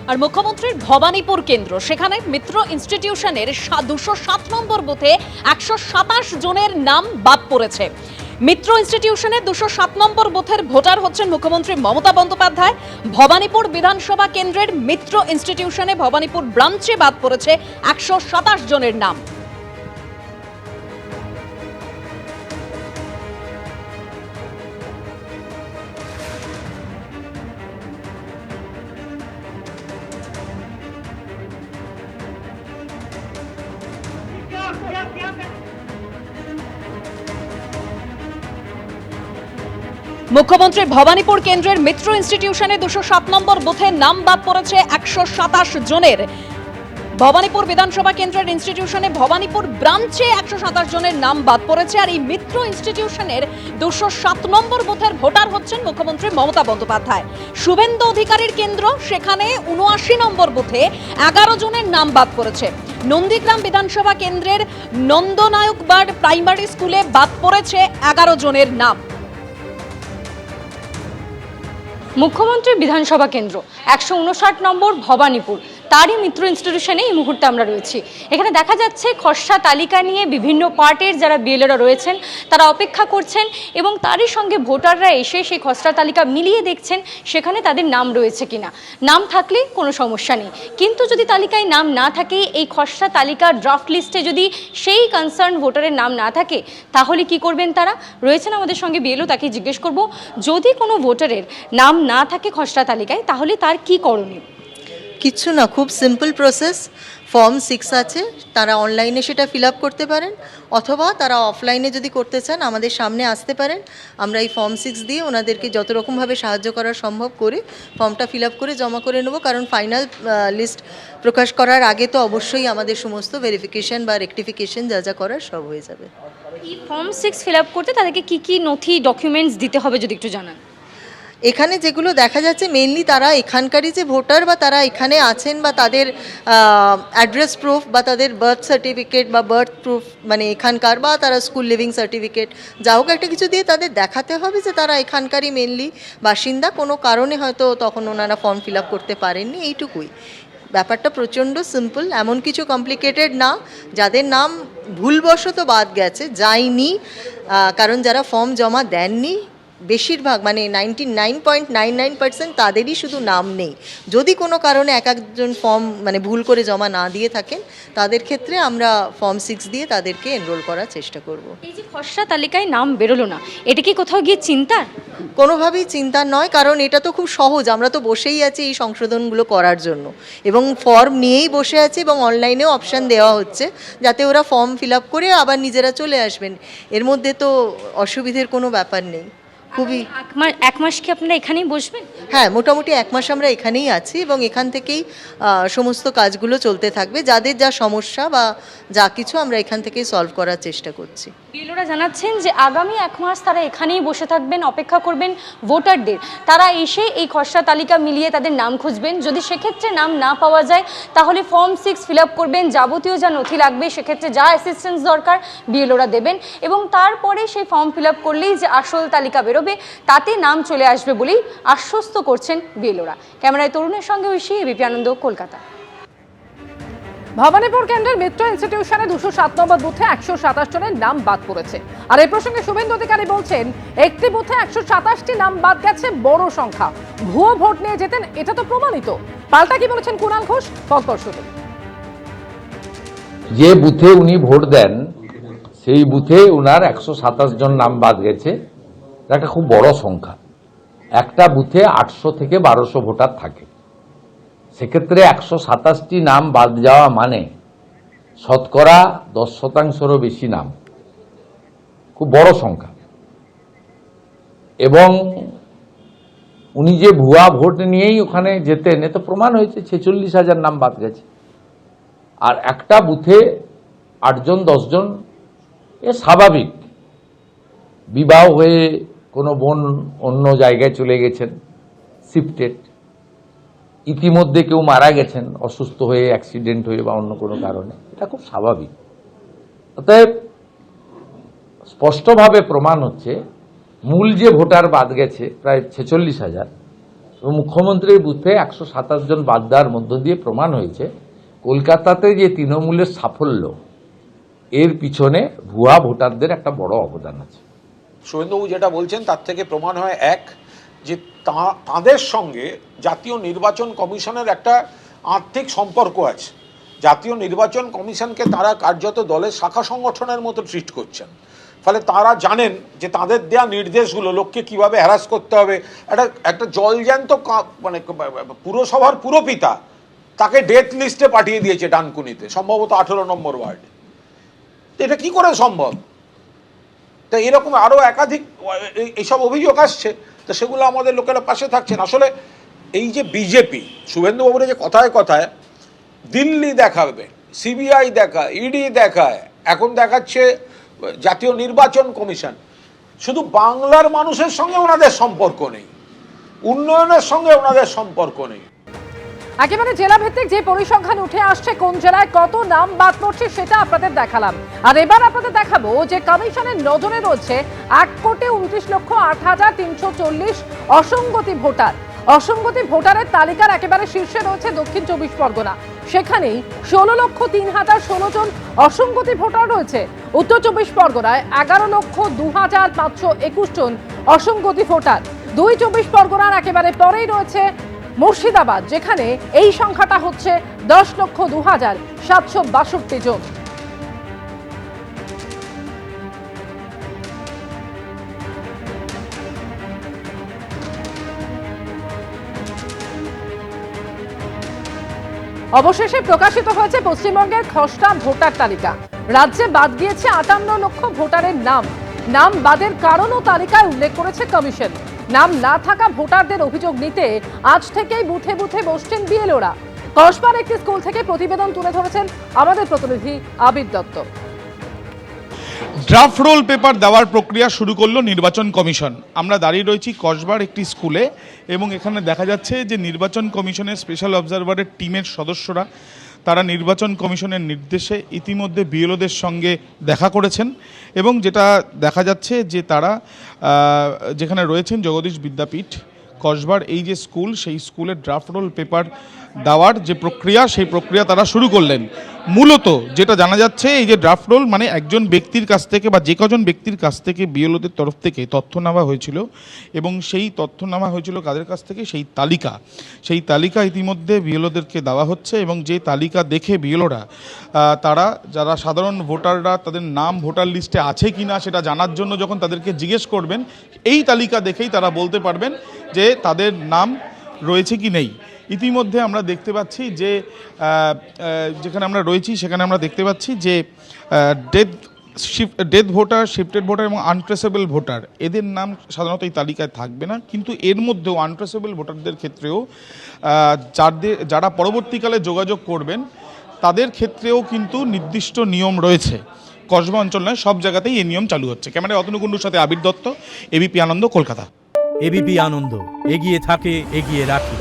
আর মুখ্যমন্ত্রীর ভবানীপুর কেন্দ্র, সেখানে মিত্র ইনস্টিটিউশনের 207 নম্বর বুথে 127 জনের নাম বাদ পড়েছে। মিত্র ইনস্টিটিউশনের 207 নম্বর বুথের ভোটার হচ্ছেন মুখ্যমন্ত্রী মমতা বন্দ্যোপাধ্যায়। ভবানীপুর বিধানসভা কেন্দ্রের মিত্র ইনস্টিটিউশনে ভবানীপুর ব্রাঞ্চে বাদ পড়েছে 127 জনের নাম। মুখ্যমন্ত্রী ভবানীপুর কেন্দ্রের মিত্র ইনস্টিটিউশনে 207 নম্বর বুথে নাম বাদ পড়েছে 127 জনের। ভবানীপুর বিধানসভা কেন্দ্রের ইনস্টিটিউশনে ভবানীপুর ব্রাঞ্চে 127 জনের নাম বাদ পড়েছে। আর এই মিত্র ইনস্টিটিউশনের 207 নম্বর বুথের ভোটার হচ্ছেন মুখ্যমন্ত্রী মমতা বন্দ্যোপাধ্যায়। শুভেন্দু অধিকারীর কেন্দ্র, সেখানে 79 নম্বর বুথে 11 জনের নাম বাদ পড়েছে। নন্দীগ্রাম বিধানসভা কেন্দ্রের নন্দনায়কবাড় প্রাইমারি স্কুলে বাদ পড়েছে 11 জনের নাম। মুখ্যমন্ত্রী বিধানসভা কেন্দ্র 159 নম্বর ভবানীপুর, তারই মিত্র ইনস্টিটিউশনে এই মুহূর্তে আমরা রয়েছি। এখানে দেখা যাচ্ছে খসড়া তালিকা নিয়ে বিভিন্ন পার্টির যারা বিএলওরা রয়েছেন তারা অপেক্ষা করছেন এবং তারই সঙ্গে ভোটাররা এসে সেই খসড়া তালিকা মিলিয়ে দেখছেন সেখানে তাদের নাম রয়েছে কিনা। নাম থাকলে কোনো সমস্যা নেই, কিন্তু যদি তালিকায় নাম না থাকে, এই খসড়া তালিকার ড্রাফট লিস্টে যদি সেই কনসার্ন ভোটারের নাম না থাকে, তাহলে কি করবেন তারা? রয়েছেন আমাদের সঙ্গে বিএলও, তাকে জিজ্ঞেস করব যদি কোনো ভোটারের নাম না থাকে খসড়া তালিকায় তাহলে তার কি করণীয়। কিচ্ছু না, খুব সিম্পল প্রসেস। ফর্ম 6 আছে, তারা অনলাইনে সেটা ফিল আপ করতে পারেন, অথবা তারা অফলাইনে যদি করতে চান আমাদের সামনে আসতে পারেন। আমরা এই ফর্ম 6 দিয়ে ওনাদেরকে যত রকমভাবে সাহায্য করা সম্ভব করে ফর্মটা ফিল আপ করে জমা করে নেব, কারণ ফাইনাল লিস্ট প্রকাশ করার আগে তো অবশ্যই আমাদের সমস্ত ভেরিফিকেশন বা রেকটিফিকেশন যা যা করার সব হয়ে যাবে। এই ফর্ম 6 ফিল আপ করতে তাদেরকে কি কি নথি ডকুমেন্টস দিতে হবে যদি একটু জানান। এখানে যেগুলো দেখা যাচ্ছে মেইনলি তারা এখানকারই যে ভোটার বা তারা এখানে আছেন বা তাদের অ্যাড্রেস প্রুফ বা তাদের বার্থ সার্টিফিকেট বা বার্থ প্রুফ মানে এখানকার, বা তারা স্কুল লিভিং সার্টিফিকেট যা হোক একটা কিছু দিয়ে তাদের দেখাতে হবে যে তারা এখানকারই মেইনলি বাসিন্দা। কোনো কারণে হয়তো তখন ওনারা ফর্ম ফিল আপ করতে পারেননি, এইটুকুই। ব্যাপারটা প্রচণ্ড সিম্পল, এমন কিছু কমপ্লিকেটেড না। যাদের নাম ভুলবশত বাদ গেছে, যায়নি, কারণ যারা ফর্ম জমা দেননি বেশিরভাগ মানে 99.99% তাদেরই শুধু নাম নেই। যদি কোনো কারণে এক একজন ফর্ম মানে ভুল করে জমা না দিয়ে থাকেন, তাদের ক্ষেত্রে আমরা ফর্ম 6 দিয়ে তাদেরকে এনরোল করার চেষ্টা করব। এই যে খসড়া তালিকায় নাম বেরোলো না, এটা কি কোথাও গিয়ে চিন্তার? কোনোভাবেই চিন্তা নয়, কারণ এটা তো খুব সহজ। আমরা তো বসেই আছি এই সংশোধনগুলো করার জন্য, এবং ফর্ম নিয়েই বসে আছি, এবং অনলাইনেও অপশান দেওয়া হচ্ছে যাতে ওরা ফর্ম ফিল আপ করে আবার নিজেরা চলে আসবেন। এর মধ্যে তো অসুবিধের কোনো ব্যাপার নেই। খুবই এক মাস কি আপনারা এখানেই বসবেন? হ্যাঁ, মোটামুটি 1 মাস আমরা এখানেই আছি, এবং এখান থেকেই সমস্ত কাজগুলো চলতে থাকবে। যাদের যা সমস্যা বা যা কিছু আমরা এখান থেকেই সলভ করার চেষ্টা করছি। বিএলওরা জানাচ্ছেন যে আগামী 1 মাস তারা এখানেই বসে থাকবেন, অপেক্ষা করবেন ভোটারদের। তারা এসে এই খসড়া তালিকা মিলিয়ে তাদের নাম খুঁজবেন। যদি সেক্ষেত্রে নাম না পাওয়া যায় তাহলে ফর্ম 6 ফিল আপ করবেন, যাবতীয় যা নথি লাগবে সেক্ষেত্রে যা অ্যাসিস্ট্যান্স দরকার বিএলওরা দেবেন, এবং তারপরে সেই ফর্ম ফিল আপ করলেই যে আসল তালিকা বেরোবে তাতে নাম চলে আসবে বলেই আশ্বস্ত করছেন বিএলওরা। ক্যামেরায় তরুণের সঙ্গে ঐশী, এবিপি আনন্দ, কলকাতা। ভবানীপুর কেন্দ্রের মিত্র ইনস্টিটিউশনে 207 নম্বর বুথে 127 জনের নাম বাদ পড়েছে। আর এই প্রসঙ্গে শুভেন্দু অধিকারী বলছেন, একটি বুথে 127টি নাম বাদ গেছে, বড় সংখ্যা। ভুয়ো ভোট নিয়ে যেতেন, এটা তো প্রমাণিত। পাল্টা কি বলেছেন কুণাল ঘোষ, পরপর শুনুন। যে বুথে উনি ভোট দেন সেই বুথে উনার 127 জন নাম বাদ গেছে। একটা খুব বড় সংখ্যা। একটা বুথে 800 থেকে 1200 ভোটার থাকে, সেক্ষেত্রে 127টি নাম বাদ যাওয়া মানে শতকরা 10%-রও বেশি নাম, খুব বড় সংখ্যা। এবং উনি যে ভুয়া ভোট নিয়েই ওখানে যেতেন, এতে প্রমাণ হয়েছে 46,000 নাম বাদ গেছে। আর একটা বুথে 8 জন 10 জন, এ স্বাভাবিক। বিবাহ হয়ে কোনো বোন অন্য জায়গায় চলে গেছেন, শিফটেড, ইতিমধ্যে কেউ মারা গেছেন অসুস্থ হয়ে, অ্যাক্সিডেন্ট হয়ে বা অন্য কোনো কারণে, এটা খুব স্বাভাবিক। অতএব স্পষ্টভাবে প্রমাণ হচ্ছে মূল যে ভোটার বাদ গেছে প্রায় 46,000, এবং মুখ্যমন্ত্রীর বুথে 127 জন বাদ দেওয়ার মধ্য দিয়ে প্রমাণ হয়েছে কলকাতাতে যে তৃণমূলের সাফল্য এর পিছনে ভুয়া ভোটারদের একটা বড় অবদান আছে। শুভেন্দুবাবু যেটা বলছেন তার থেকে প্রমাণ হয় এক, যে তাদের সঙ্গে জাতীয় নির্বাচন কমিশনের একটা আর্থিক সম্পর্ক আছে। জাতীয় নির্বাচন কমিশনকে তারা কার্যত দলের শাখা সংগঠনের মতো ট্রিট করছেন। ফলে তারা জানেন যে তাদের দেওয়া নির্দেশগুলো লোককে কিভাবে হ্যারাস করতে হবে। একটা জলজ্যান্ত মানে পুরসভার পুরপিতা তাকে ডেথ লিস্টে পাঠিয়ে দিয়েছে ডানকুনিতে, সম্ভবত 18 নম্বর ওয়ার্ডে। এটা কি করে সম্ভব? তা এরকম আরও একাধিক এইসব অভিযোগ আসছে, তো সেগুলো আমাদের লোকেরা পাশে থাকছেন। আসলে এই যে বিজেপি, শুভেন্দুবাবুর যে কথায় কথায় দিল্লি দেখাবে, সিবিআই দেখায়, ইডি দেখায়, এখন দেখাচ্ছে জাতীয় নির্বাচন কমিশন, শুধু বাংলার মানুষের সঙ্গে ওনাদের সম্পর্ক নেই, উন্নয়নের সঙ্গে ওনাদের সম্পর্ক নেই। একেবারে জেলা ভিত্তিক যে পরিসংখ্যান উঠে আসছে, কোন জেলায় কত নাম বাদ পড়ছে সেটা আপনাদের দেখালাম। আর এবার আপনাদের দেখাবো যে কমিশনের নজরে রয়েছে 1,29,08,340 অসঙ্গতি ভোটার। অসঙ্গতি ভোটারের তালিকার একেবারে শীর্ষে রয়েছে দক্ষিণ 24 পরগনা। সেখানেই 16,03,016 জন অসঙ্গতি ভোটার রয়েছে। উত্তর 24 পরগনায় 11,02,521 জন অসঙ্গতি ভোটার। 24 পরগনার একেবারে পরেই রয়েছে মুর্শিদাবাদ, যেখানে এই সংখ্যাটা হচ্ছে 10,02,762 জন। অবশেষে প্রকাশিত হয়েছে পশ্চিমবঙ্গের খসড়া ভোটার তালিকা। রাজ্যে বাদ গিয়েছে 58 লক্ষ ভোটারের নাম। নাম বাদের কারণও তালিকায় উল্লেখ করেছে কমিশন। নাম না থাকা ভোটারদের অভিযোগ নিতে আজ থেকেই বুথে বুথে বসছেন বিএলওরা। কসবার একটি স্কুল থেকে প্রতিবেদন তুলে ধরেছেন আমাদের প্রতিনিধি আবির দত্ত। ড্রাফট রোল পেপার দেওয়ার প্রক্রিয়া শুরু করলো নির্বাচন কমিশন। আমরা দাঁড়িয়ে রয়েছি কসবার একটি স্কুলে এবং এখানে দেখা যাচ্ছে যে নির্বাচন কমিশনের স্পেশাল অবজারভারের টিমের সদস্যরা তারা নির্বাচন কমিশনের নির্দেশে ইতিমধ্যে বিএলওদের সঙ্গে দেখা করেছেন এবং যেটা দেখা যাচ্ছে যে তারা যেখানে রয়েছেন জগদীশ বিদ্যাপীঠ কসবার এই যে স্কুল, সেই স্কুলের ড্রাফট রোল পেপার দেওয়ার যে প্রক্রিয়া, সেই প্রক্রিয়া তারা শুরু করলেন। মূলত যেটা জানা যাচ্ছে, এই যে ড্রাফট রোল মানে একজন ব্যক্তির কাছ থেকে বা যে কজন ব্যক্তির কাছ থেকে বিএলওদের তরফ থেকে তথ্য নেওয়া হয়েছিল এবং সেই তথ্য নেওয়া হয়েছিল কাদের কাছ থেকে, সেই তালিকা ইতিমধ্যে বিএলওদেরকে দেওয়া হচ্ছে এবং যে তালিকা দেখে বিএলওরা তারা যারা সাধারণ ভোটাররা তাদের নাম ভোটার লিস্টে আছে কি না সেটা জানার জন্য যখন তাদেরকে জিজ্ঞেস করবেন, এই তালিকা দেখেই তারা বলতে পারবেন যে তাদের নাম রয়েছে কি নেই। ইতিমধ্যে আমরা দেখতে পাচ্ছি যে যেখানে আমরা রয়েছি সেখানে আমরা দেখতে পাচ্ছি যে ডেথ ভোটার, শিফটেড ভোটার এবং আনট্রেসেবল ভোটার এদের নাম সাধারণত এই তালিকায় থাকবে না, কিন্তু এর মধ্যেও আনট্রেসেবল ভোটারদের ক্ষেত্রেও যারা পরবর্তীকালে যোগাযোগ করবেন তাদের ক্ষেত্রেও কিন্তু নির্দিষ্ট নিয়ম রয়েছে। কসবা অঞ্চল নয়, সব জায়গাতেই এই নিয়ম চালু হচ্ছে। ক্যামেরায় অতনু কুণ্ডুর সাথে আবির দত্ত, এবিপি আনন্দ, কলকাতা। এবিপি আনন্দ, এগিয়ে থাকে, এগিয়ে রাখে।